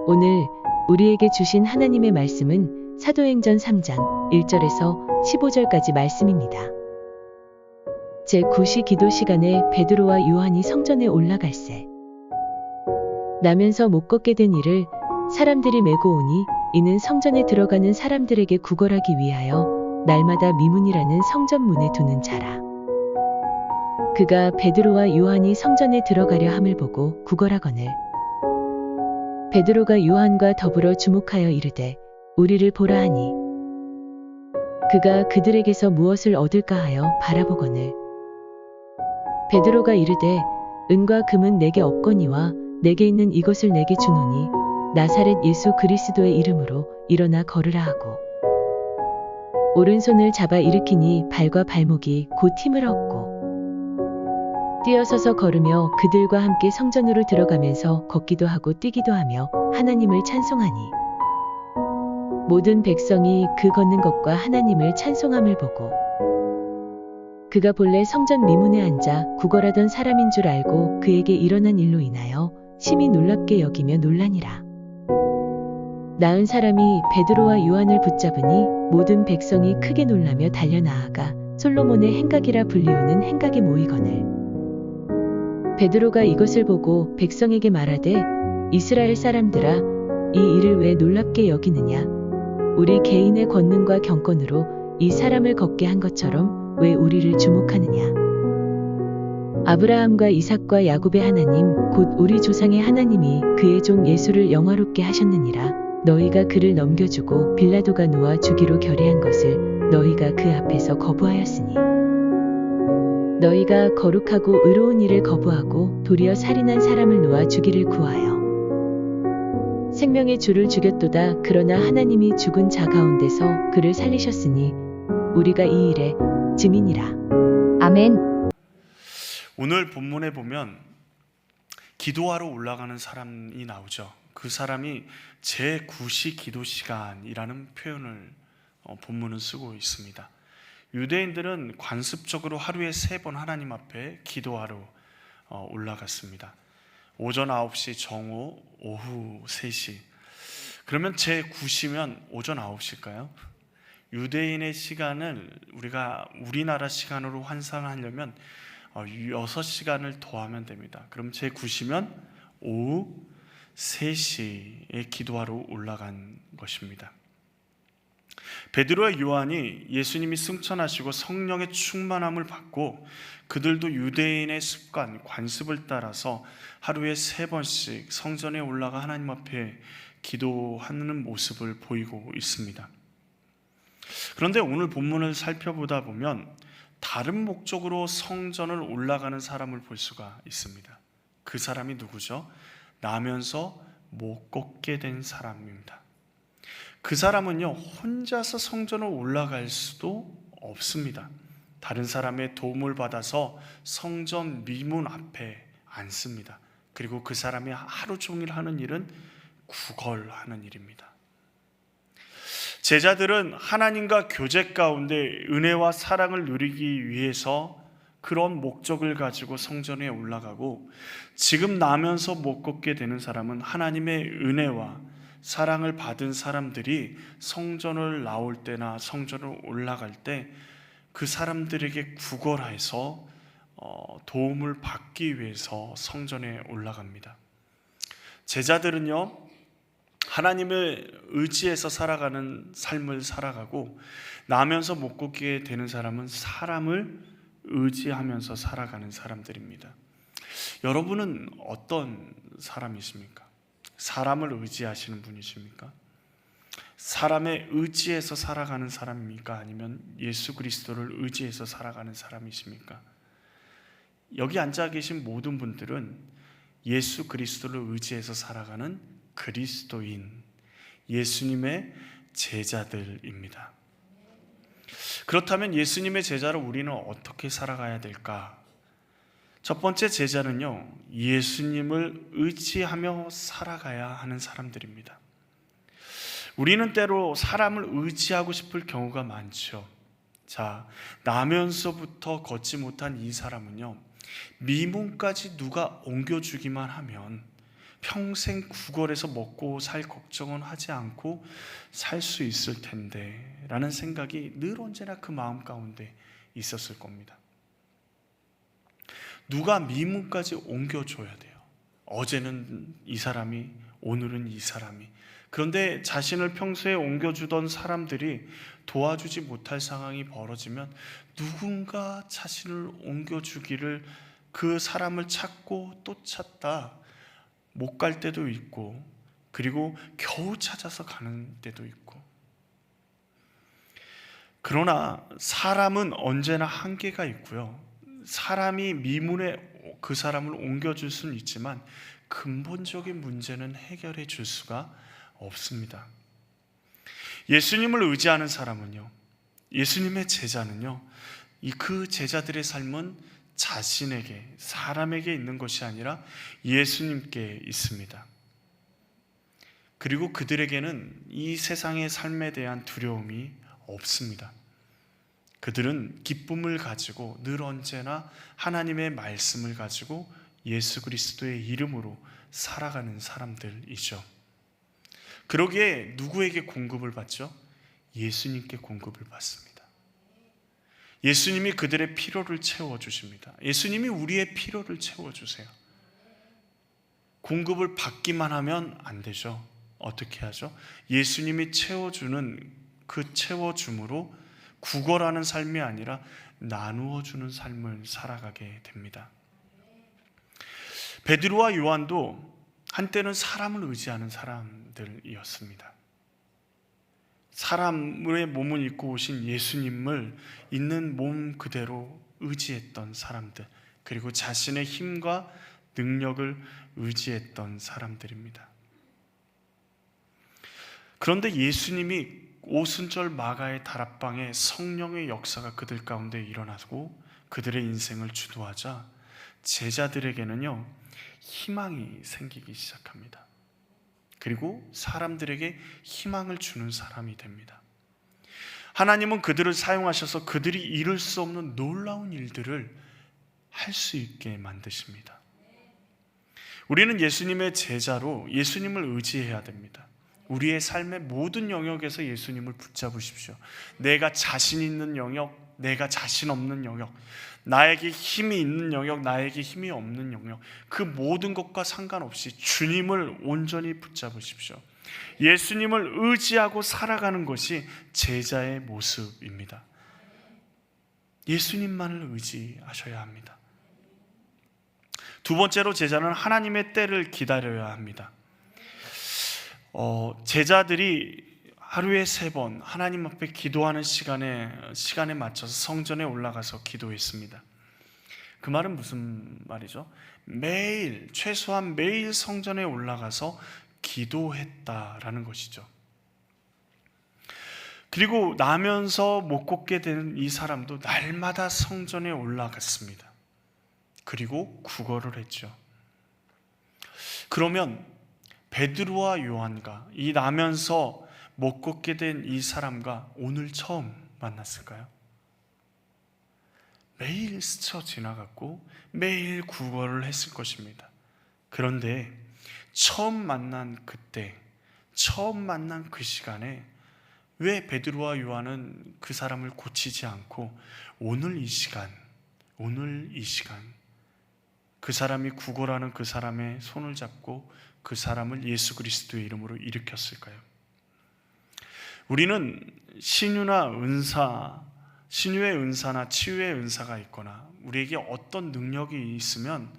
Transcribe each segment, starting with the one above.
오늘 우리에게 주신 하나님의 말씀은 사도행전 3장 1절에서 15절까지 말씀입니다. 제9시 기도 시간에 베드로와 요한이 성전에 올라갈새 나면서 못 걷게 된 이를 사람들이 메고 오니 이는 성전에 들어가는 사람들에게 구걸하기 위하여 날마다 미문이라는 성전문에 두는 자라. 그가 베드로와 요한이 성전에 들어가려 함을 보고 구걸하거늘 베드로가 요한과 더불어 주목하여 이르되 우리를 보라 하니 그가 그들에게서 무엇을 얻을까 하여 바라보거늘 베드로가 이르되 은과 금은 내게 없거니와 내게 있는 이것을 내게 주노니 나사렛 예수 그리스도의 이름으로 일어나 걸으라 하고 오른손을 잡아 일으키니 발과 발목이 곧 힘을 얻고 뛰어서서 걸으며 그들과 함께 성전으로 들어가면서 걷기도 하고 뛰기도 하며 하나님을 찬송하니 모든 백성이 그 걷는 것과 하나님을 찬송함을 보고 그가 본래 성전 미문에 앉아 구걸하던 사람인 줄 알고 그에게 일어난 일로 인하여 심히 놀랍게 여기며 놀라니라. 나은 사람이 베드로와 요한을 붙잡으니 모든 백성이 크게 놀라며 달려나아가 솔로몬의 행각이라 불리우는 행각에 모이거늘 베드로가 이것을 보고 백성에게 말하되 이스라엘 사람들아 이 일을 왜 놀랍게 여기느냐 우리 개인의 권능과 경건으로 이 사람을 걷게 한 것처럼 왜 우리를 주목하느냐 아브라함과 이삭과 야곱의 하나님 곧 우리 조상의 하나님이 그의 종 예수를 영화롭게 하셨느니라 너희가 그를 넘겨주고 빌라도가 놓아 주기로 결의한 것을 너희가 그 앞에서 거부하였으니 너희가 거룩하고 의로운 일을 거부하고 도리어 살인한 사람을 놓아 주기를 구하여 생명의 주를 죽였도다. 그러나 하나님이 죽은 자 가운데서 그를 살리셨으니 우리가 이 일의 증인이라. 아멘. 오늘 본문에 보면 기도하러 올라가는 사람이 나오죠. 그 사람이 제9시 기도 시간이라는 표현을 본문은 쓰고 있습니다. 유대인들은 관습적으로 하루에 3번 하나님 앞에 기도하러 올라갔습니다. 오전 9시, 정오, 오후 3시. 그러면 제9시면 오전 9시일까요? 유대인의 시간을 우리가 우리나라 시간으로 환산하려면 6시간을 더하면 됩니다. 그럼 제9시면 오후 3시에 기도하러 올라간 것입니다. 베드로와 요한이 예수님이 승천하시고 성령의 충만함을 받고 그들도 유대인의 습관, 관습을 따라서 하루에 3번씩 성전에 올라가 하나님 앞에 기도하는 모습을 보이고 있습니다. 그런데 오늘 본문을 살펴보다 보면 다른 목적으로 성전을 올라가는 사람을 볼 수가 있습니다. 그 사람이 누구죠? 나면서 못 걷게 된 사람입니다. 그 사람은요, 혼자서 성전을 올라갈 수도 없습니다. 다른 사람의 도움을 받아서 성전 미문 앞에 앉습니다. 그리고 그 사람이 하루 종일 하는 일은 구걸하는 일입니다. 제자들은 하나님과 교제 가운데 은혜와 사랑을 누리기 위해서 그런 목적을 가지고 성전에 올라가고, 지금 나면서 못 걷게 되는 사람은 하나님의 은혜와 사랑을 받은 사람들이 성전을 나올 때나 성전을 올라갈 때 그 사람들에게 구걸해서 도움을 받기 위해서 성전에 올라갑니다. 제자들은요, 하나님을 의지해서 살아가는 삶을 살아가고, 나면서 못 걷게 되는 사람은 사람을 의지하면서 살아가는 사람들입니다. 여러분은 어떤 사람이십니까? 사람을 의지하시는 분이십니까? 사람의 의지에서 살아가는 사람입니까? 아니면 예수 그리스도를 의지해서 살아가는 사람이십니까? 여기 앉아 계신 모든 분들은 예수 그리스도를 의지해서 살아가는 그리스도인, 예수님의 제자들입니다. 그렇다면 예수님의 제자로 우리는 어떻게 살아가야 될까? 첫 번째 제자는요, 예수님을 의지하며 살아가야 하는 사람들입니다. 우리는 때로 사람을 의지하고 싶을 경우가 많죠. 자, 나면서부터 걷지 못한 이 사람은요, 미문까지 누가 옮겨주기만 하면 평생 구걸해서 먹고 살 걱정은 하지 않고 살 수 있을 텐데 라는 생각이 늘 언제나 그 마음 가운데 있었을 겁니다. 누가 미문까지 옮겨줘야 돼요. 어제는 이 사람이, 오늘은 이 사람이. 그런데 자신을 평소에 옮겨주던 사람들이 도와주지 못할 상황이 벌어지면 누군가 자신을 옮겨주기를, 그 사람을 찾고 또 찾다 못 갈 때도 있고, 그리고 겨우 찾아서 가는 때도 있고. 그러나 사람은 언제나 한계가 있고요. 사람이 미문에 그 사람을 옮겨줄 수는 있지만 근본적인 문제는 해결해 줄 수가 없습니다. 예수님을 의지하는 사람은요, 예수님의 제자는요, 그 제자들의 삶은 자신에게, 사람에게 있는 것이 아니라 예수님께 있습니다. 그리고 그들에게는 이 세상의 삶에 대한 두려움이 없습니다. 그들은 기쁨을 가지고 늘 언제나 하나님의 말씀을 가지고 예수 그리스도의 이름으로 살아가는 사람들이죠. 그러기에 누구에게 공급을 받죠? 예수님께 공급을 받습니다. 예수님이 그들의 필요를 채워주십니다. 예수님이 우리의 필요를 채워주세요. 공급을 받기만 하면 안 되죠. 어떻게 하죠? 예수님이 채워주는 그 채워줌으로 구걸하는 삶이 아니라 나누어주는 삶을 살아가게 됩니다. 베드로와 요한도 한때는 사람을 의지하는 사람들이었습니다. 사람의 몸을 입고 오신 예수님을 있는 몸 그대로 의지했던 사람들, 그리고 자신의 힘과 능력을 의지했던 사람들입니다. 그런데 예수님이 오순절 마가의 다락방에 성령의 역사가 그들 가운데 일어나고 그들의 인생을 주도하자 제자들에게는요, 희망이 생기기 시작합니다. 그리고 사람들에게 희망을 주는 사람이 됩니다. 하나님은 그들을 사용하셔서 그들이 이룰 수 없는 놀라운 일들을 할 수 있게 만드십니다. 우리는 예수님의 제자로 예수님을 의지해야 됩니다. 우리의 삶의 모든 영역에서 예수님을 붙잡으십시오. 내가 자신 있는 영역, 내가 자신 없는 영역, 나에게 힘이 있는 영역, 나에게 힘이 없는 영역, 그 모든 것과 상관없이 주님을 온전히 붙잡으십시오. 예수님을 의지하고 살아가는 것이 제자의 모습입니다. 예수님만을 의지하셔야 합니다. 두 번째로 제자는 하나님의 때를 기다려야 합니다. 제자들이 하루에 3번 하나님 앞에 기도하는 시간에 맞춰서 성전에 올라가서 기도했습니다. 그 말은 무슨 말이죠? 매일, 최소한 매일 성전에 올라가서 기도했다라는 것이죠. 그리고 나면서 못 걷게 되는 이 사람도 날마다 성전에 올라갔습니다. 그리고 구걸을 했죠. 그러면 베드로와 요한과 이 나면서 못 걷게 된 이 사람과 오늘 처음 만났을까요? 매일 스쳐 지나갔고 매일 구걸을 했을 것입니다. 그런데 처음 만난 그때, 처음 만난 그 시간에 왜 베드로와 요한은 그 사람을 고치지 않고 오늘 이 시간 그 사람이 구걸하는 그 사람의 손을 잡고 그 사람을 예수 그리스도의 이름으로 일으켰을까요? 우리는 신유의 은사나 치유의 은사가 있거나 우리에게 어떤 능력이 있으면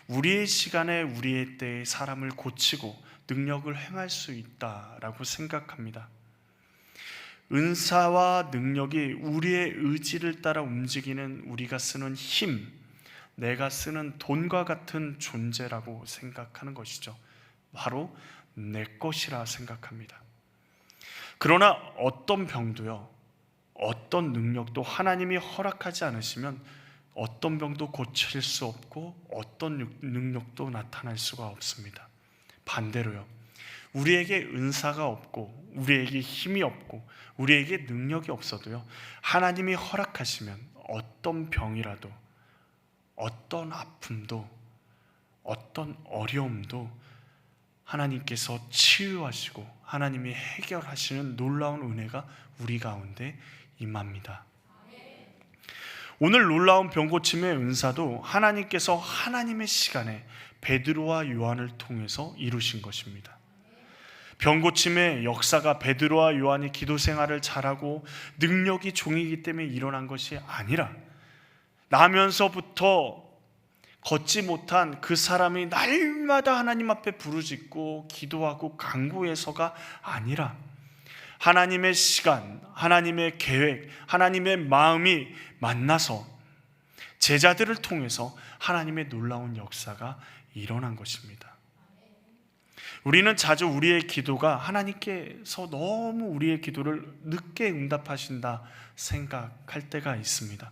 우리의 시간에 우리의 때에 사람을 고치고 능력을 행할 수 있다라고 생각합니다. 은사와 능력이 우리의 의지를 따라 움직이는 우리가 쓰는 힘, 내가 쓰는 돈과 같은 존재라고 생각하는 것이죠. 바로 내 것이라 생각합니다. 그러나 어떤 병도요, 어떤 능력도 하나님이 허락하지 않으시면 어떤 병도 고칠 수 없고 어떤 능력도 나타날 수가 없습니다. 반대로요, 우리에게 은사가 없고 우리에게 힘이 없고 우리에게 능력이 없어도요, 하나님이 허락하시면 어떤 병이라도, 어떤 아픔도, 어떤 어려움도 하나님께서 치유하시고 하나님이 해결하시는 놀라운 은혜가 우리 가운데 임합니다. 오늘 놀라운 병고침의 은사도 하나님께서 하나님의 시간에 베드로와 요한을 통해서 이루신 것입니다. 병고침의 역사가 베드로와 요한이 기도 생활을 잘하고 능력이 종이기 때문에 일어난 것이 아니라 나면서부터 걷지 못한 그 사람이 날마다 하나님 앞에 부르짖고 기도하고 간구해서가 아니라 하나님의 시간, 하나님의 계획, 하나님의 마음이 만나서 제자들을 통해서 하나님의 놀라운 역사가 일어난 것입니다. 우리는 자주 우리의 기도가 하나님께서 너무 우리의 기도를 늦게 응답하신다 생각할 때가 있습니다.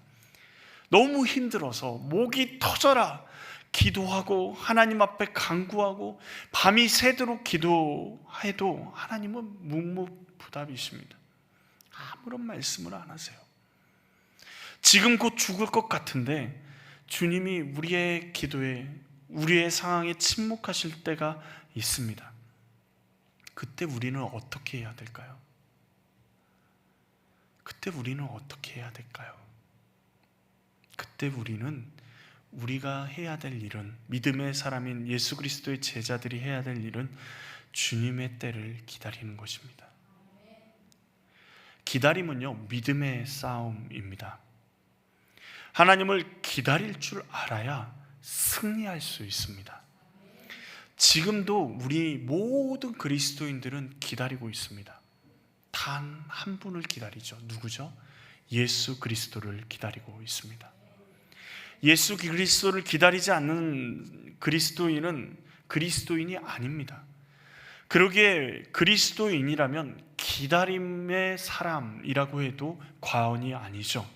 너무 힘들어서 목이 터져라 기도하고 하나님 앞에 간구하고 밤이 새도록 기도해도 하나님은 묵묵부답이십니다. 아무런 말씀을 안 하세요. 지금 곧 죽을 것 같은데 주님이 우리의 기도에, 우리의 상황에 침묵하실 때가 있습니다. 그때 우리는 어떻게 해야 될까요? 그때 우리는 어떻게 해야 될까요? 그때 우리는 우리가 해야 될 일은, 믿음의 사람인 예수 그리스도의 제자들이 해야 될 일은 주님의 때를 기다리는 것입니다. 기다림은요, 믿음의 싸움입니다. 하나님을 기다릴 줄 알아야 승리할 수 있습니다. 지금도 우리 모든 그리스도인들은 기다리고 있습니다. 단 한 분을 기다리죠. 누구죠? 예수 그리스도를 기다리고 있습니다. 예수 그리스도를 기다리지 않는 그리스도인은 그리스도인이 아닙니다. 그러기에 그리스도인이라면 기다림의 사람이라고 해도 과언이 아니죠.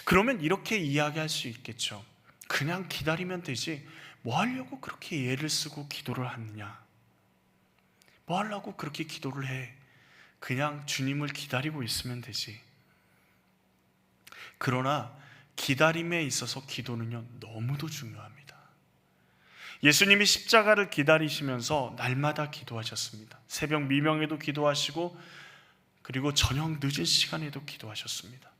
그러면 이렇게 이야기할 수 있겠죠. 그냥 기다리면 되지 뭐 하려고 그렇게 애를 쓰고 기도를 하느냐? 뭐 하려고 그렇게 기도를 해? 그냥 주님을 기다리고 있으면 되지. 그러나 기다림에 있어서 기도는요, 너무도 중요합니다. 예수님이 십자가를 기다리시면서 날마다 기도하셨습니다. 새벽 미명에도 기도하시고 그리고 저녁 늦은 시간에도 기도하셨습니다.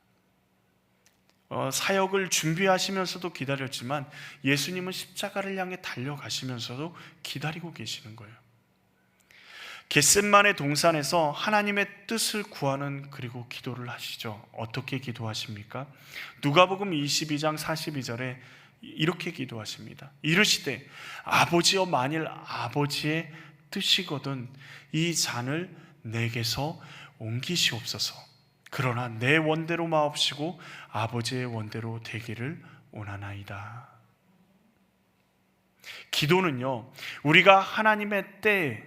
사역을 준비하시면서도 기다렸지만 예수님은 십자가를 향해 달려가시면서도 기다리고 계시는 거예요. 겟셋마네 동산에서 하나님의 뜻을 구하는 그리고 기도를 하시죠. 어떻게 기도하십니까? 누가복음 22장 42절에 이렇게 기도하십니다. 이르시되 아버지여, 만일 아버지의 뜻이거든 이 잔을 내게서 옮기시옵소서. 그러나 내 원대로 마옵시고 아버지의 원대로 되기를 원하나이다. 기도는요, 우리가 하나님의 때,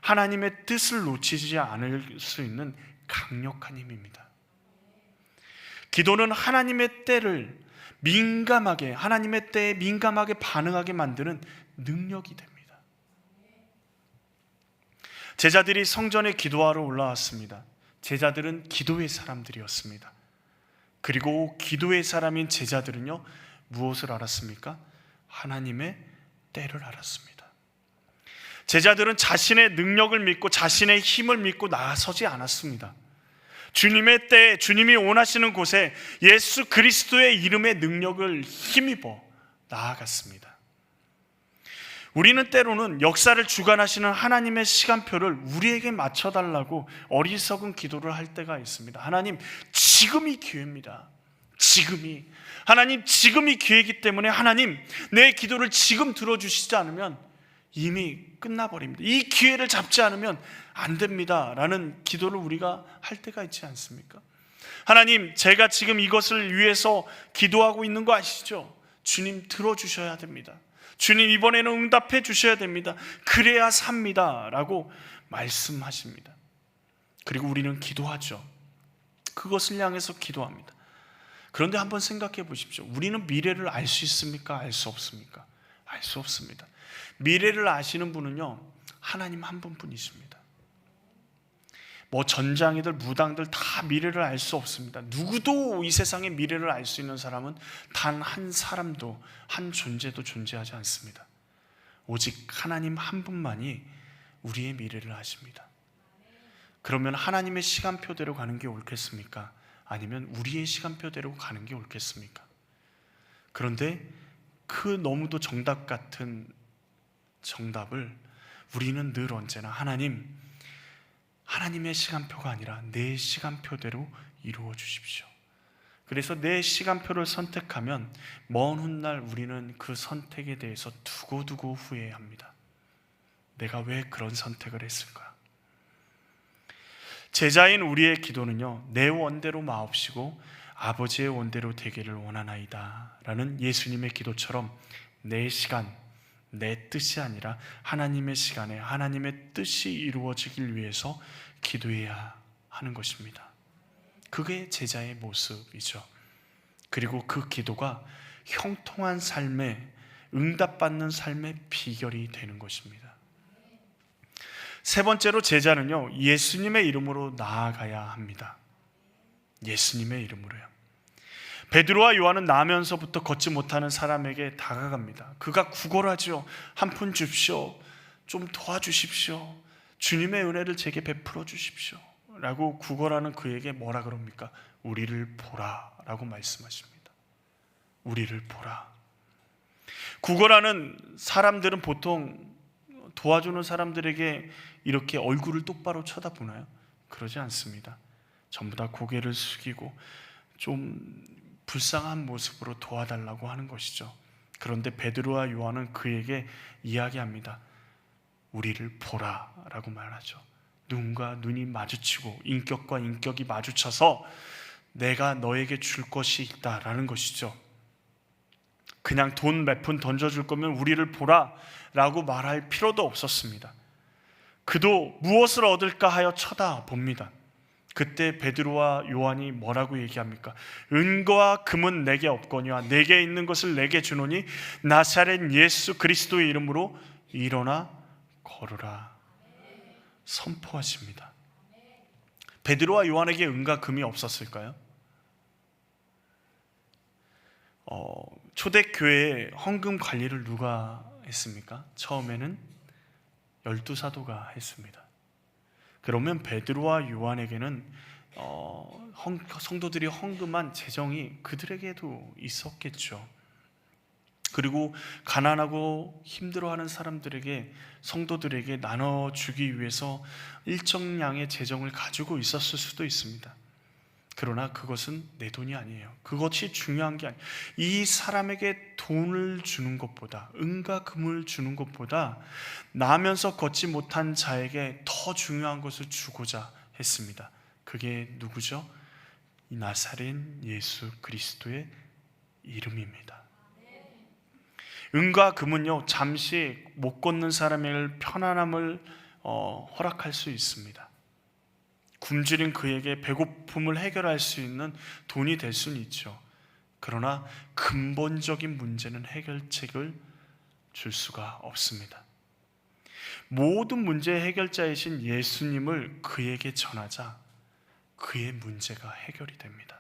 하나님의 뜻을 놓치지 않을 수 있는 강력한 힘입니다. 기도는 하나님의 때를 민감하게, 하나님의 때에 민감하게 반응하게 만드는 능력이 됩니다. 제자들이 성전에 기도하러 올라왔습니다. 제자들은 기도의 사람들이었습니다. 그리고 기도의 사람인 제자들은요, 무엇을 알았습니까? 하나님의 때를 알았습니다. 제자들은 자신의 능력을 믿고 자신의 힘을 믿고 나서지 않았습니다. 주님의 때, 주님이 원하시는 곳에 예수 그리스도의 이름의 능력을 힘입어 나아갔습니다. 우리는 때로는 역사를 주관하시는 하나님의 시간표를 우리에게 맞춰달라고 어리석은 기도를 할 때가 있습니다. 하나님, 지금이 기회입니다. 지금이. 하나님, 지금이 기회이기 때문에 하나님, 내 기도를 지금 들어주시지 않으면 이미 끝나버립니다. 이 기회를 잡지 않으면 안 됩니다 라는 기도를 우리가 할 때가 있지 않습니까? 하나님, 제가 지금 이것을 위해서 기도하고 있는 거 아시죠? 주님, 들어주셔야 됩니다. 주님, 이번에는 응답해 주셔야 됩니다. 그래야 삽니다 라고 말씀하십니다. 그리고 우리는 기도하죠. 그것을 향해서 기도합니다. 그런데 한번 생각해 보십시오. 우리는 미래를 알 수 있습니까? 알 수 없습니까? 알 수 없습니다. 미래를 아시는 분은요, 하나님 한 분뿐이십니다. 뭐 전장이들 무당들 다 미래를 알 수 없습니다. 누구도 이 세상의 미래를 알 수 있는 사람은 단 한 사람도, 한 존재도 존재하지 않습니다. 오직 하나님 한 분만이 우리의 미래를 아십니다. 그러면 하나님의 시간표대로 가는 게 옳겠습니까? 아니면 우리의 시간표대로 가는 게 옳겠습니까? 그런데 그 너무도 정답 같은 정답을 우리는 늘 언제나 하나님의 시간표가 아니라 내 시간표대로 이루어 주십시오. 그래서 내 시간표를 선택하면 먼 훗날 우리는 그 선택에 대해서 두고두고 후회합니다. 내가 왜 그런 선택을 했을까? 제자인 우리의 기도는요, 내 원대로 마옵시고 아버지의 원대로 되기를 원하나이다 라는 예수님의 기도처럼 내 시간, 내 뜻이 아니라 하나님의 시간에 하나님의 뜻이 이루어지길 위해서 기도해야 하는 것입니다. 그게 제자의 모습이죠. 그리고 그 기도가 형통한 삶에, 응답받는 삶의 비결이 되는 것입니다. 세 번째로 제자는요, 예수님의 이름으로 나아가야 합니다. 예수님의 이름으로요. 베드로와 요한은 나면서부터 걷지 못하는 사람에게 다가갑니다. 그가 구걸하죠. 한 푼 줍시오. 좀 도와주십시오. 주님의 은혜를 제게 베풀어 주십시오 라고 구걸하는 그에게 뭐라 그럽니까? 우리를 보라 라고 말씀하십니다. 우리를 보라. 구걸하는 사람들은 보통 도와주는 사람들에게 이렇게 얼굴을 똑바로 쳐다보나요? 그러지 않습니다. 전부 다 고개를 숙이고 좀 불쌍한 모습으로 도와달라고 하는 것이죠. 그런데 베드로와 요한은 그에게 이야기합니다. 우리를 보라 라고 말하죠. 눈과 눈이 마주치고 인격과 인격이 마주쳐서 내가 너에게 줄 것이 있다라는 것이죠. 그냥 돈 몇 푼 던져줄 거면 우리를 보라 라고 말할 필요도 없었습니다. 그도 무엇을 얻을까 하여 쳐다봅니다. 그때 베드로와 요한이 뭐라고 얘기합니까? 은과 금은 내게 없거니와 내게 있는 것을 내게 주노니 나사렛 예수 그리스도의 이름으로 일어나 걸으라 선포하십니다. 베드로와 요한에게 은과 금이 없었을까요? 초대교회의 헌금 관리를 누가 했습니까? 처음에는 12사도가 했습니다. 그러면 베드로와 요한에게는 성도들이 헌금한 재정이 그들에게도 있었겠죠. 그리고 가난하고 힘들어하는 사람들에게, 성도들에게 나눠주기 위해서 일정량의 재정을 가지고 있었을 수도 있습니다. 그러나 그것은 내 돈이 아니에요. 그것이 중요한 게 아니에요. 이 사람에게 돈을 주는 것보다, 은과 금을 주는 것보다 나면서 걷지 못한 자에게 더 중요한 것을 주고자 했습니다. 그게 누구죠? 이 나사렛 예수 그리스도의 이름입니다. 은과 금은요, 잠시 못 걷는 사람의 편안함을 허락할 수 있습니다. 굶주린 그에게 배고픔을 해결할 수 있는 돈이 될 수는 있죠. 그러나 근본적인 문제는 해결책을 줄 수가 없습니다. 모든 문제의 해결자이신 예수님을 그에게 전하자 그의 문제가 해결이 됩니다.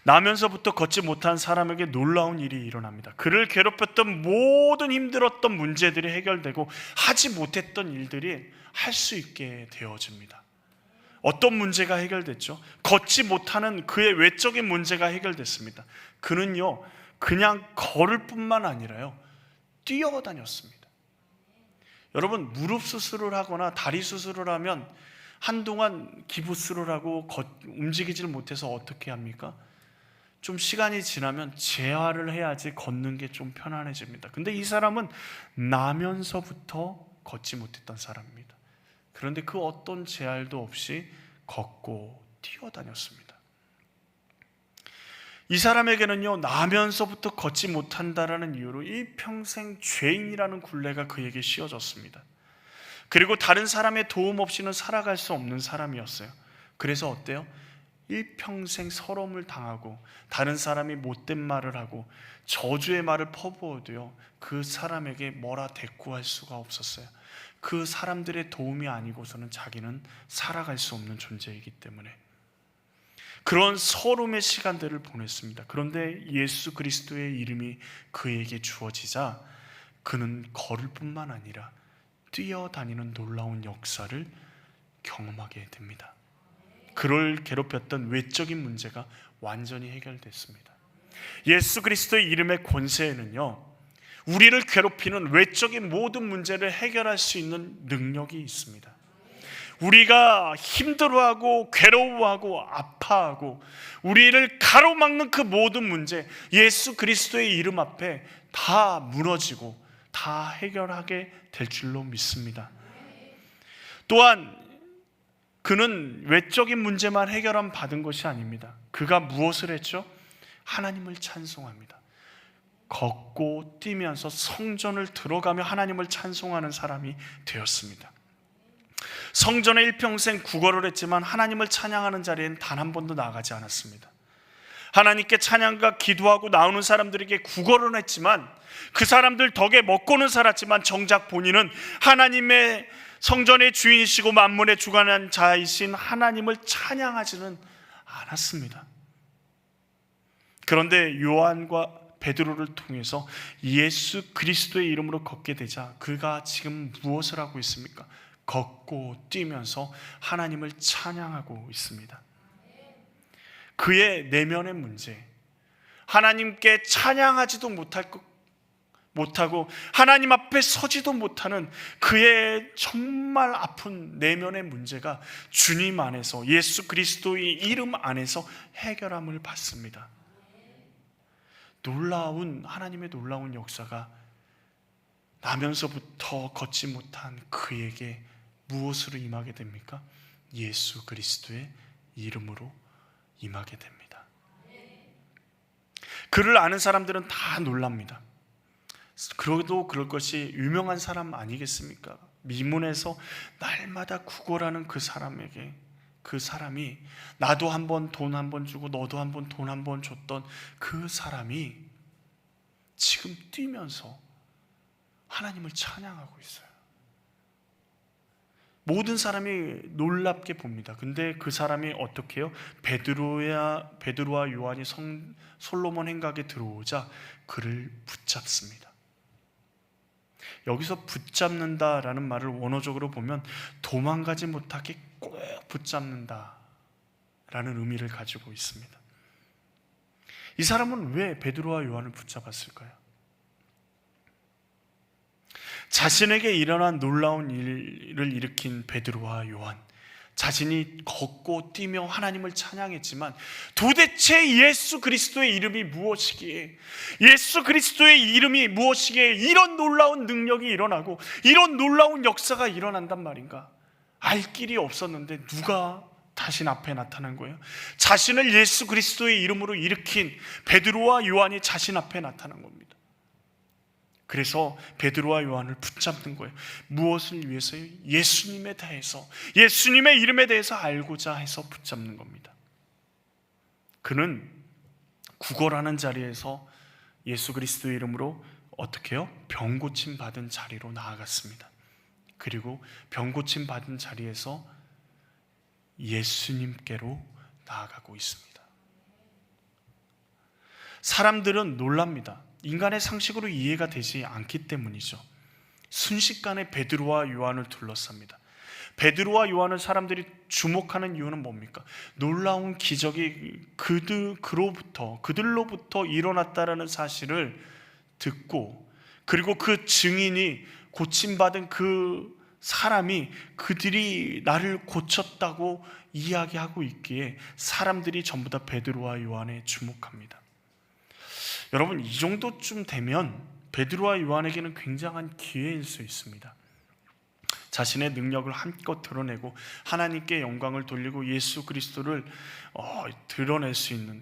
나면서부터 걷지 못한 사람에게 놀라운 일이 일어납니다. 그를 괴롭혔던 모든 힘들었던 문제들이 해결되고 하지 못했던 일들이 할 수 있게 되어집니다. 어떤 문제가 해결됐죠? 걷지 못하는 그의 외적인 문제가 해결됐습니다. 그는요, 그냥 걸을 뿐만 아니라요, 뛰어다녔습니다. 여러분, 무릎 수술을 하거나 다리 수술을 하면 한동안 기부스를 하고 움직이질 못해서 어떻게 합니까? 좀 시간이 지나면 재활을 해야지 걷는 게 좀 편안해집니다. 근데 이 사람은 나면서부터 걷지 못했던 사람입니다. 그런데 그 어떤 재활도 없이 걷고 뛰어다녔습니다. 이 사람에게는요, 나면서부터 걷지 못한다라는 이유로 일평생 죄인이라는 굴레가 그에게 씌워졌습니다. 그리고 다른 사람의 도움 없이는 살아갈 수 없는 사람이었어요. 그래서 어때요? 일평생 서러움을 당하고 다른 사람이 못된 말을 하고 저주의 말을 퍼부어도요, 그 사람에게 뭐라 대꾸할 수가 없었어요. 그 사람들의 도움이 아니고서는 자기는 살아갈 수 없는 존재이기 때문에 그런 서름의 시간들을 보냈습니다. 그런데 예수 그리스도의 이름이 그에게 주어지자 그는 걸을 뿐만 아니라 뛰어다니는 놀라운 역사를 경험하게 됩니다. 그를 괴롭혔던 외적인 문제가 완전히 해결됐습니다. 예수 그리스도의 이름의 권세에는요, 우리를 괴롭히는 외적인 모든 문제를 해결할 수 있는 능력이 있습니다. 우리가 힘들어하고 괴로워하고 아파하고 우리를 가로막는 그 모든 문제, 예수 그리스도의 이름 앞에 다 무너지고 다 해결하게 될 줄로 믿습니다. 또한 그는 외적인 문제만 해결함 받은 것이 아닙니다. 그가 무엇을 했죠? 하나님을 찬송합니다. 걷고 뛰면서 성전을 들어가며 하나님을 찬송하는 사람이 되었습니다. 성전에 일평생 구걸을 했지만 하나님을 찬양하는 자리엔 단 한 번도 나가지 않았습니다. 하나님께 찬양과 기도하고 나오는 사람들에게 구걸은 했지만 그 사람들 덕에 먹고는 살았지만 정작 본인은 하나님의 성전의 주인이시고 만물의 주관한 자이신 하나님을 찬양하지는 않았습니다. 그런데 요한과 베드로를 통해서 예수 그리스도의 이름으로 걷게 되자 그가 지금 무엇을 하고 있습니까? 걷고 뛰면서 하나님을 찬양하고 있습니다. 그의 내면의 문제, 하나님께 찬양하지도 못하고 하나님 앞에 서지도 못하는 그의 정말 아픈 내면의 문제가 주님 안에서, 예수 그리스도의 이름 안에서 해결함을 받습니다. 하나님의 놀라운 역사가 나면서부터 걷지 못한 그에게 무엇으로 임하게 됩니까? 예수 그리스도의 이름으로 임하게 됩니다. 그를 아는 사람들은 다 놀랍니다. 그래도 그럴 것이 유명한 사람 아니겠습니까? 미문에서 날마다 구걸하는 그 사람에게, 그 사람이 나도 한번 돈 한 번 주고 너도 한번 돈 한 번 줬던 그 사람이 지금 뛰면서 하나님을 찬양하고 있어요. 모든 사람이 놀랍게 봅니다. 근데 그 사람이 어떻게 해요? 베드로와 요한이 솔로몬 행각에 들어오자 그를 붙잡습니다. 여기서 붙잡는다라는 말을 원어적으로 보면 도망가지 못하게 꼭 붙잡는다라는 의미를 가지고 있습니다. 이 사람은 왜 베드로와 요한을 붙잡았을까요? 자신에게 일어난 놀라운 일을 일으킨 베드로와 요한, 자신이 걷고 뛰며 하나님을 찬양했지만 도대체 예수 그리스도의 이름이 무엇이기에, 예수 그리스도의 이름이 무엇이기에 이런 놀라운 능력이 일어나고 이런 놀라운 역사가 일어난단 말인가? 알 길이 없었는데 누가 자신 앞에 나타난 거예요? 자신을 예수 그리스도의 이름으로 일으킨 베드로와 요한이 자신 앞에 나타난 겁니다. 그래서 베드로와 요한을 붙잡는 거예요. 무엇을 위해서요? 예수님에 대해서, 예수님의 이름에 대해서 알고자 해서 붙잡는 겁니다. 그는 구걸하는 자리에서 예수 그리스도의 이름으로 어떻게 해요? 병 고침 받은 자리로 나아갔습니다. 그리고 병 고침 받은 자리에서 예수님께로 나아가고 있습니다. 사람들은 놀랍니다. 인간의 상식으로 이해가 되지 않기 때문이죠. 순식간에 베드로와 요한을 둘러쌉니다. 베드로와 요한을 사람들이 주목하는 이유는 뭡니까? 놀라운 기적이 그들로부터 일어났다라는 사실을 듣고, 그리고 그 증인이, 고침받은 그 사람이 그들이 나를 고쳤다고 이야기하고 있기에 사람들이 전부 다 베드로와 요한에 주목합니다. 여러분, 이 정도쯤 되면 베드로와 요한에게는 굉장한 기회일 수 있습니다. 자신의 능력을 한껏 드러내고 하나님께 영광을 돌리고 예수 그리스도를 드러낼 수 있는,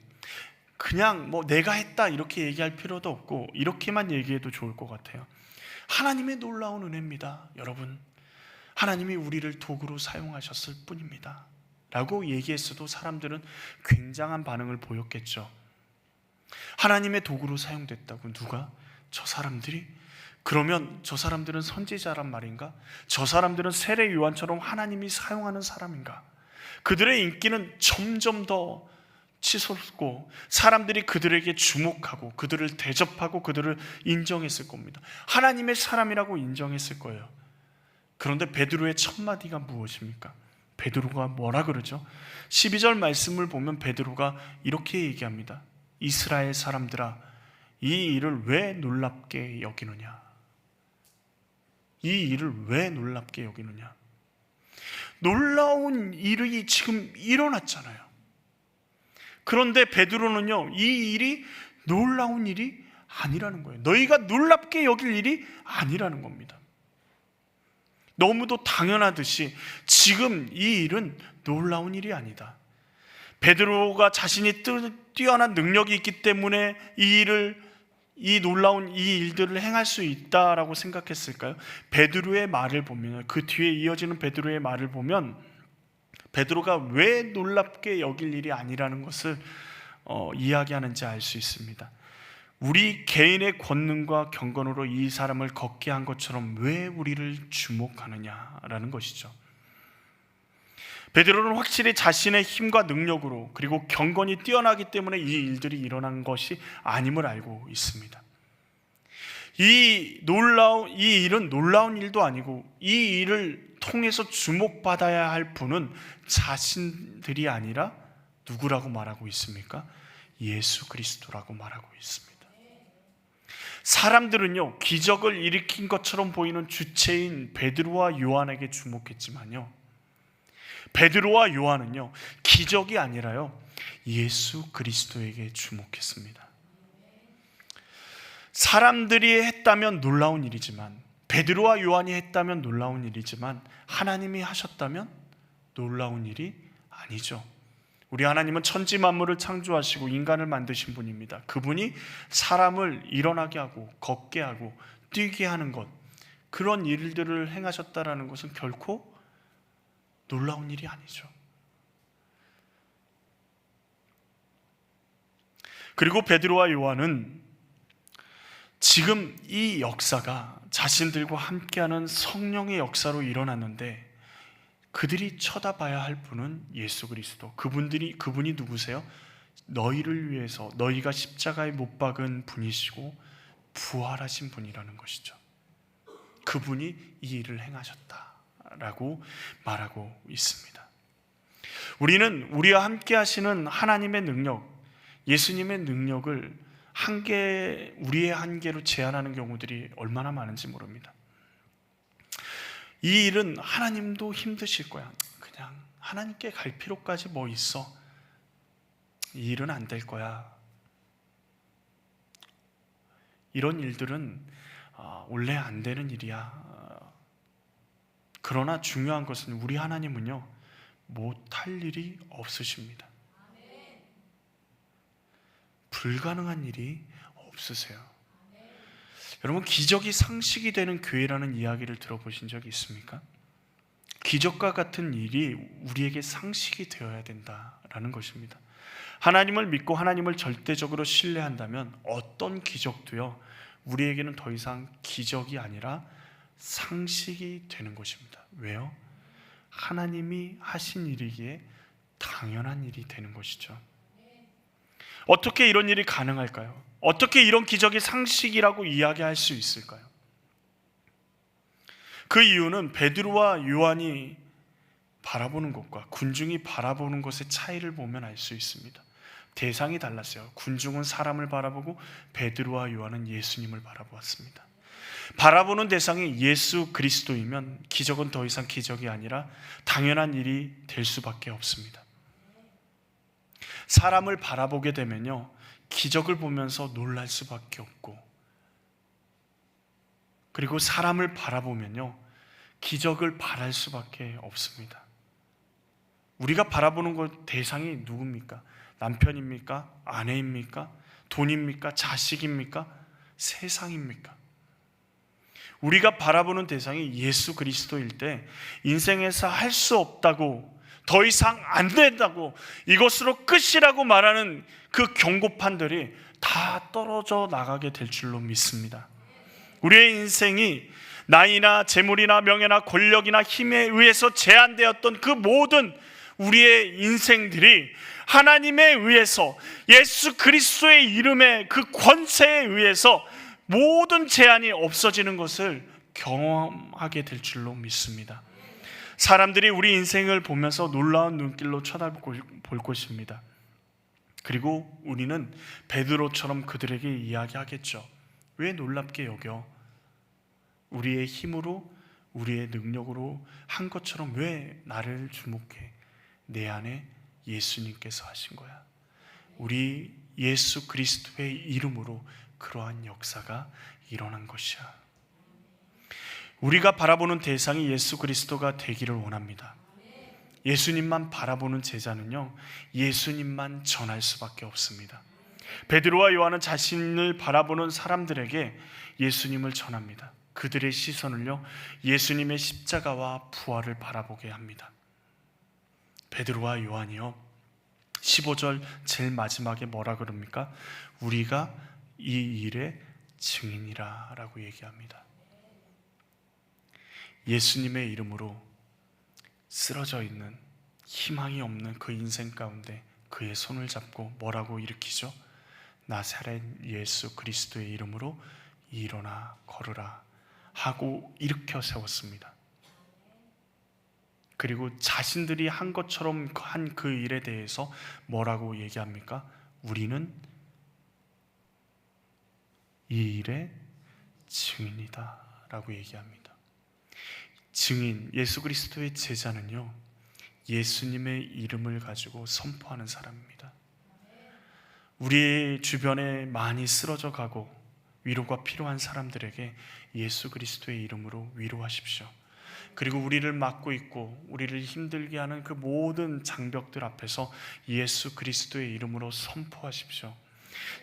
그냥 내가 했다 이렇게 얘기할 필요도 없고 이렇게만 얘기해도 좋을 것 같아요. 하나님의 놀라운 은혜입니다. 여러분, 하나님이 우리를 도구로 사용하셨을 뿐입니다 라고 얘기했어도 사람들은 굉장한 반응을 보였겠죠. 하나님의 도구로 사용됐다고? 누가? 저 사람들이? 그러면 저 사람들은 선지자란 말인가? 저 사람들은 세례 요한처럼 하나님이 사용하는 사람인가? 그들의 인기는 점점 더 치솟고 사람들이 그들에게 주목하고 그들을 대접하고 그들을 인정했을 겁니다. 하나님의 사람이라고 인정했을 거예요. 그런데 베드로의 첫 마디가 무엇입니까? 베드로가 뭐라 그러죠? 12절 말씀을 보면 베드로가 이렇게 얘기합니다. 이스라엘 사람들아, 이 일을 왜 놀랍게 여기느냐? 이 일을 왜 놀랍게 여기느냐? 놀라운 일이 지금 일어났잖아요. 그런데 베드로는요, 이 일이 놀라운 일이 아니라는 거예요. 너희가 놀랍게 여길 일이 아니라는 겁니다. 너무도 당연하듯이 지금 이 일은 놀라운 일이 아니다. 베드로가 자신이 뛰어난 능력이 있기 때문에 이 놀라운 이 일들을 행할 수 있다라고 생각했을까요? 베드로의 말을 보면, 그 뒤에 이어지는 베드로의 말을 보면 베드로가 왜 놀랍게 여길 일이 아니라는 것을 이야기하는지 알 수 있습니다. 우리 개인의 권능과 경건으로 이 사람을 걷게 한 것처럼 왜 우리를 주목하느냐라는 것이죠. 베드로는 확실히 자신의 힘과 능력으로 그리고 경건이 뛰어나기 때문에 이 일들이 일어난 것이 아님을 알고 있습니다. 이 일은 놀라운 일도 아니고 이 일을 통해서 주목받아야 할 분은 자신들이 아니라 누구라고 말하고 있습니까? 예수 그리스도라고 말하고 있습니다. 사람들은요, 기적을 일으킨 것처럼 보이는 주체인 베드로와 요한에게 주목했지만요, 베드로와 요한은요, 기적이 아니라요, 예수 그리스도에게 주목했습니다. 사람들이 했다면 놀라운 일이지만, 베드로와 요한이 했다면 놀라운 일이지만, 하나님이 하셨다면 놀라운 일이 아니죠. 우리 하나님은 천지 만물을 창조하시고 인간을 만드신 분입니다. 그분이 사람을 일어나게 하고 걷게 하고 뛰게 하는 것, 그런 일들을 행하셨다라는 것은 결코 놀라운 일이 아니죠. 그리고 베드로와 요한은 지금 이 역사가 자신들과 함께하는 성령의 역사로 일어났는데, 그들이 쳐다봐야 할 분은 예수 그리스도. 그분이 누구세요? 너희를 위해서, 너희가 십자가에 못 박은 분이시고 부활하신 분이라는 것이죠. 그분이 이 일을 행하셨다라고 말하고 있습니다. 우리는 우리와 함께 하시는 하나님의 능력, 예수님의 능력을 우리의 한계로 제한하는 경우들이 얼마나 많은지 모릅니다. 이 일은 하나님도 힘드실 거야. 그냥 하나님께 갈 필요까지 뭐 있어. 이 일은 안 될 거야. 이런 일들은 원래 안 되는 일이야. 그러나 중요한 것은 우리 하나님은요, 못할 일이 없으십니다. 불가능한 일이 없으세요. 여러분, 기적이 상식이 되는 교회라는 이야기를 들어보신 적이 있습니까? 기적과 같은 일이 우리에게 상식이 되어야 된다라는 것입니다. 하나님을 믿고 하나님을 절대적으로 신뢰한다면 어떤 기적도요, 우리에게는 더 이상 기적이 아니라 상식이 되는 것입니다. 왜요? 하나님이 하신 일이기에 당연한 일이 되는 것이죠. 어떻게 이런 일이 가능할까요? 어떻게 이런 기적이 상식이라고 이야기할 수 있을까요? 그 이유는 베드로와 요한이 바라보는 것과 군중이 바라보는 것의 차이를 보면 알 수 있습니다. 대상이 달랐어요. 군중은 사람을 바라보고 베드로와 요한은 예수님을 바라보았습니다. 바라보는 대상이 예수 그리스도이면 기적은 더 이상 기적이 아니라 당연한 일이 될 수밖에 없습니다. 사람을 바라보게 되면요, 기적을 보면서 놀랄 수밖에 없고, 그리고 사람을 바라보면요, 기적을 바랄 수밖에 없습니다. 우리가 바라보는 것 대상이 누굽니까? 남편입니까? 아내입니까? 돈입니까? 자식입니까? 세상입니까? 우리가 바라보는 대상이 예수 그리스도일 때 인생에서 할 수 없다고, 더 이상 안 된다고, 이것으로 끝이라고 말하는 그 경고판들이 다 떨어져 나가게 될 줄로 믿습니다. 우리의 인생이 나이나 재물이나 명예나 권력이나 힘에 의해서 제한되었던 그 모든 우리의 인생들이 하나님에 의해서, 예수 그리스도의 이름의 그 권세에 의해서 모든 제한이 없어지는 것을 경험하게 될 줄로 믿습니다. 사람들이 우리 인생을 보면서 놀라운 눈길로 쳐다볼 것입니다. 그리고 우리는 베드로처럼 그들에게 이야기하겠죠. 왜 놀랍게 여겨? 우리의 힘으로, 우리의 능력으로 한 것처럼 왜 나를 주목해? 내 안에 예수님께서 하신 거야. 우리 예수 그리스도의 이름으로 그러한 역사가 일어난 것이야. 우리가 바라보는 대상이 예수 그리스도가 되기를 원합니다. 예수님만 바라보는 제자는요, 예수님만 전할 수밖에 없습니다. 베드로와 요한은 자신을 바라보는 사람들에게 예수님을 전합니다. 그들의 시선을요, 예수님의 십자가와 부활을 바라보게 합니다. 베드로와 요한이요, 15절 제일 마지막에 뭐라 그럽니까? 우리가 이 일의 증인이라 라고 얘기합니다. 예수님의 이름으로 쓰러져 있는, 희망이 없는 그 인생 가운데 그의 손을 잡고 뭐라고 일으키죠? 나사렛 예수 그리스도의 이름으로 일어나 걸으라 하고 일으켜 세웠습니다. 그리고 자신들이 한 것처럼 한 그 일에 대해서 뭐라고 얘기합니까? 우리는 이 일의 증인이다 라고 얘기합니다. 증인, 예수 그리스도의 제자는요, 예수님의 이름을 가지고 선포하는 사람입니다. 우리 주변에 많이 쓰러져 가고 위로가 필요한 사람들에게 예수 그리스도의 이름으로 위로하십시오. 그리고 우리를 막고 있고 우리를 힘들게 하는 그 모든 장벽들 앞에서 예수 그리스도의 이름으로 선포하십시오.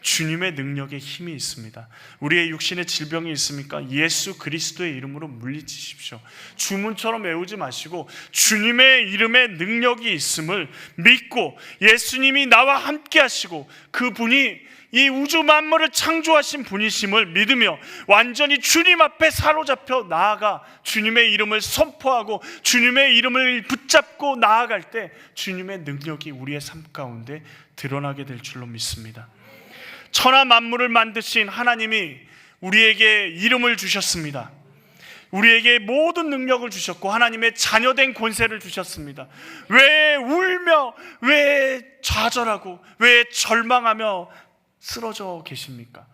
주님의 능력에 힘이 있습니다. 우리의 육신의 질병이 있습니까? 예수 그리스도의 이름으로 물리치십시오. 주문처럼 외우지 마시고 주님의 이름에 능력이 있음을 믿고 예수님이 나와 함께 하시고 그분이 이 우주 만물을 창조하신 분이심을 믿으며 완전히 주님 앞에 사로잡혀 나아가 주님의 이름을 선포하고 주님의 이름을 붙잡고 나아갈 때 주님의 능력이 우리의 삶 가운데 드러나게 될 줄로 믿습니다. 천하 만물을 만드신 하나님이 우리에게 이름을 주셨습니다. 우리에게 모든 능력을 주셨고 하나님의 자녀된 권세를 주셨습니다. 왜 울며 왜 좌절하고 왜 절망하며 쓰러져 계십니까?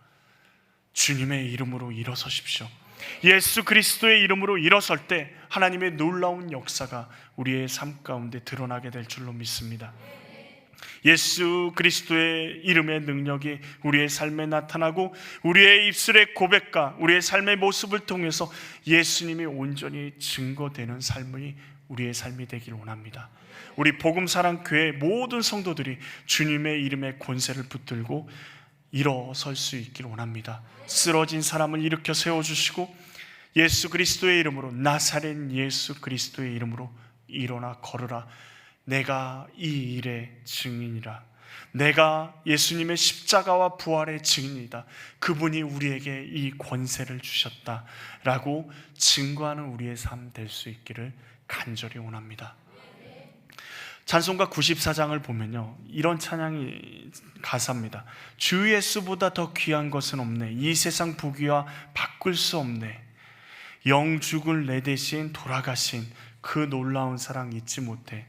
주님의 이름으로 일어서십시오. 예수 그리스도의 이름으로 일어설 때 하나님의 놀라운 역사가 우리의 삶 가운데 드러나게 될 줄로 믿습니다. 예수 그리스도의 이름의 능력이 우리의 삶에 나타나고 우리의 입술의 고백과 우리의 삶의 모습을 통해서 예수님이 온전히 증거되는 삶이 우리의 삶이 되기를 원합니다. 우리 복음사랑교회 모든 성도들이 주님의 이름의 권세를 붙들고 일어설 수 있기를 원합니다. 쓰러진 사람을 일으켜 세워주시고 예수 그리스도의 이름으로 나사렛 예수 그리스도의 이름으로 일어나 걸으라. 내가 이 일의 증인이라. 내가 예수님의 십자가와 부활의 증인이다. 그분이 우리에게 이 권세를 주셨다라고 증거하는 우리의 삶 될 수 있기를 간절히 원합니다. 찬송가 94장을 보면요, 이런 찬양이 가사입니다. 주 예수보다 더 귀한 것은 없네. 이 세상 부귀와 바꿀 수 없네. 영 죽을 내 대신 돌아가신 그 놀라운 사랑 잊지 못해.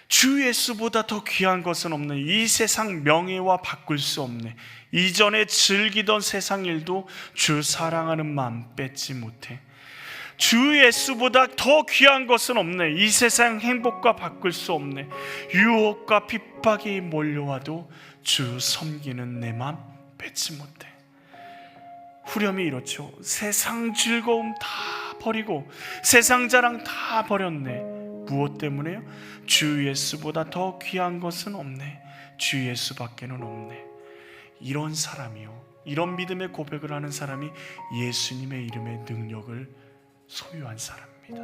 주 예수보다 더 귀한 것은 없네. 이 세상 명예와 바꿀 수 없네. 이전에 즐기던 세상 일도 주 사랑하는 마음 뺏지 못해. 주 예수보다 더 귀한 것은 없네. 이 세상 행복과 바꿀 수 없네. 유혹과 핍박이 몰려와도 주 섬기는 내 마음 뺏지 못해. 후렴이 이렇죠. 세상 즐거움 다 버리고 세상 자랑 다 버렸네. 무엇 때문에요? 주 예수보다 더 귀한 것은 없네. 주 예수밖에는 없네. 이런 사람이요, 이런 믿음의 고백을 하는 사람이 예수님의 이름의 능력을 소유한 사람입니다.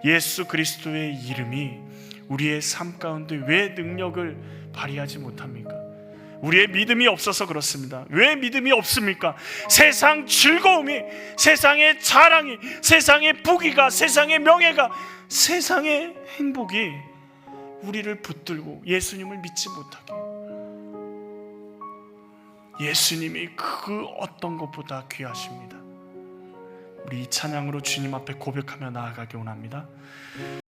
예수 그리스도의 이름이 우리의 삶 가운데 왜 능력을 발휘하지 못합니까? 우리의 믿음이 없어서 그렇습니다. 왜 믿음이 없습니까? 세상 즐거움이, 세상의 자랑이, 세상의 부귀가, 세상의 명예가, 세상의 행복이 우리를 붙들고 예수님을 믿지 못하게, 예수님이 그 어떤 것보다 귀하십니다. 우리 이 찬양으로 주님 앞에 고백하며 나아가기 원합니다.